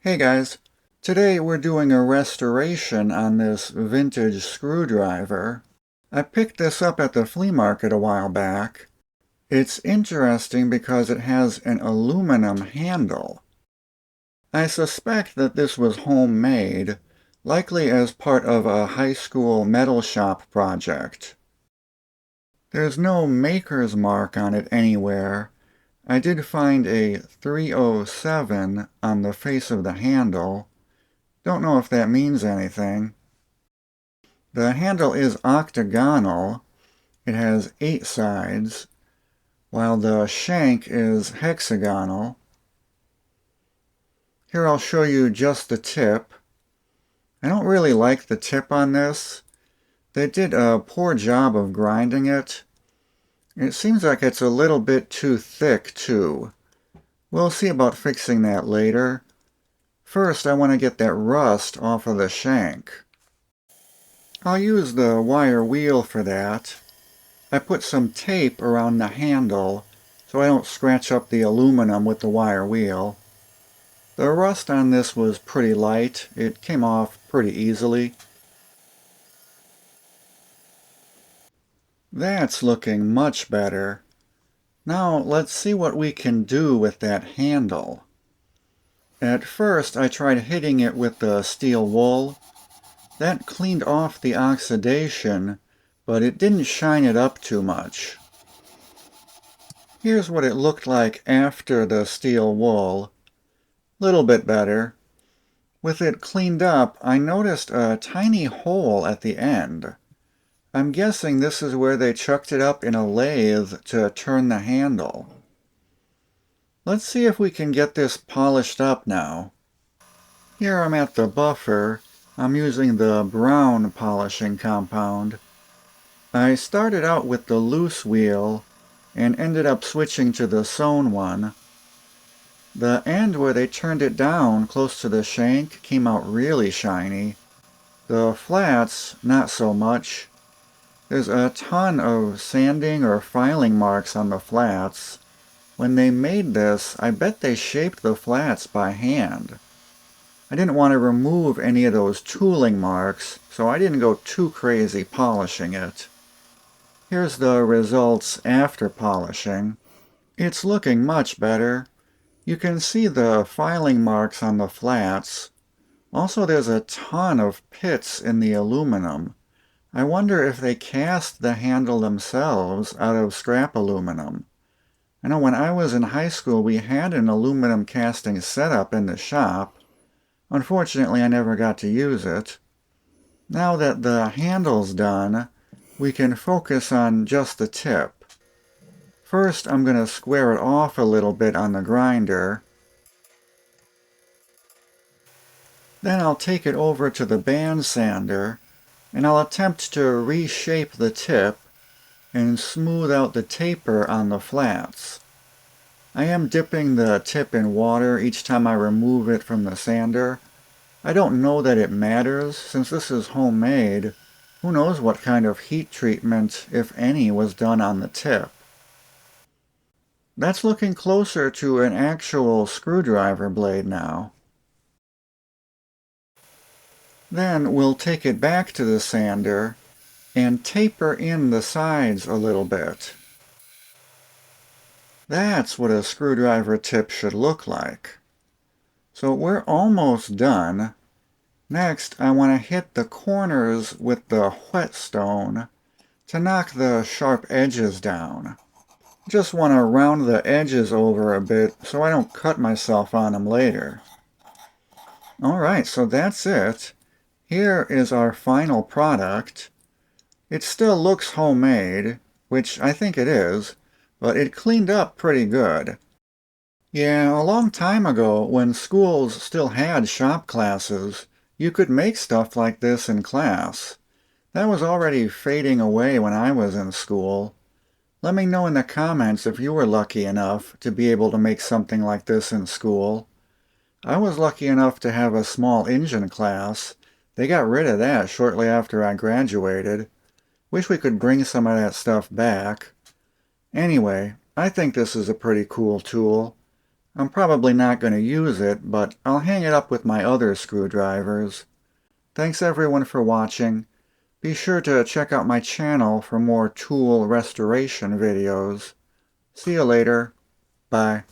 Hey guys, today we're doing a restoration on this vintage screwdriver. I picked this up at the flea market a while back. It's interesting because it has an aluminum handle. I suspect that this was homemade, likely as part of a high school metal shop project. There's no maker's mark on it anywhere. I did find a 307 on the face of the handle. Don't know if that means anything. The handle is octagonal. It has 8 sides, while the shank is hexagonal. Here I'll show you just the tip. I don't really like the tip on this. They did a poor job of grinding it. It seems like it's a little bit too thick, too. We'll see about fixing that later. First, I want to get that rust off of the shank. I'll use the wire wheel for that. I put some tape around the handle so I don't scratch up the aluminum with the wire wheel. The rust on this was pretty light. It came off pretty easily. That's looking much better. Now let's see what we can do with that handle. At first I tried hitting it with the steel wool. That cleaned off the oxidation, but it didn't shine it up too much. Here's what it looked like after the steel wool. Little bit better. With it cleaned up, I noticed a tiny hole at the end. I'm guessing this is where they chucked it up in a lathe to turn the handle. Let's see if we can get this polished up now. Here I'm at the buffer. I'm using the brown polishing compound. I started out with the loose wheel and ended up switching to the sewn one. The end where they turned it down close to the shank came out really shiny. The flats, not so much. There's a ton of sanding or filing marks on the flats. When they made this, I bet they shaped the flats by hand. I didn't want to remove any of those tooling marks, so I didn't go too crazy polishing it. Here's the results after polishing. It's looking much better. You can see the filing marks on the flats. Also, there's a ton of pits in the aluminum. I wonder if they cast the handle themselves out of scrap aluminum. I know when I was in high school we had an aluminum casting setup in the shop. Unfortunately, I never got to use it. Now that the handle's done, we can focus on just the tip. First, I'm going to square it off a little bit on the grinder. Then I'll take it over to the band sander, and I'll attempt to reshape the tip and smooth out the taper on the flats. I am dipping the tip in water each time I remove it from the sander. I don't know that it matters, since this is homemade. Who knows what kind of heat treatment, if any, was done on the tip. That's looking closer to an actual screwdriver blade now. Then we'll take it back to the sander and taper in the sides a little bit. That's what a screwdriver tip should look like. So we're almost done. Next, I want to hit the corners with the whetstone to knock the sharp edges down. Just want to round the edges over a bit so I don't cut myself on them later. Alright, so that's it. Here is our final product. It still looks homemade, which I think it is, but it cleaned up pretty good. Yeah, a long time ago, when schools still had shop classes, you could make stuff like this in class. That was already fading away when I was in school. Let me know in the comments if you were lucky enough to be able to make something like this in school. I was lucky enough to have a small engine class. They got rid of that shortly after I graduated. Wish we could bring some of that stuff back. Anyway, I think this is a pretty cool tool. I'm probably not going to use it, but I'll hang it up with my other screwdrivers. Thanks everyone for watching. Be sure to check out my channel for more tool restoration videos. See you later. Bye.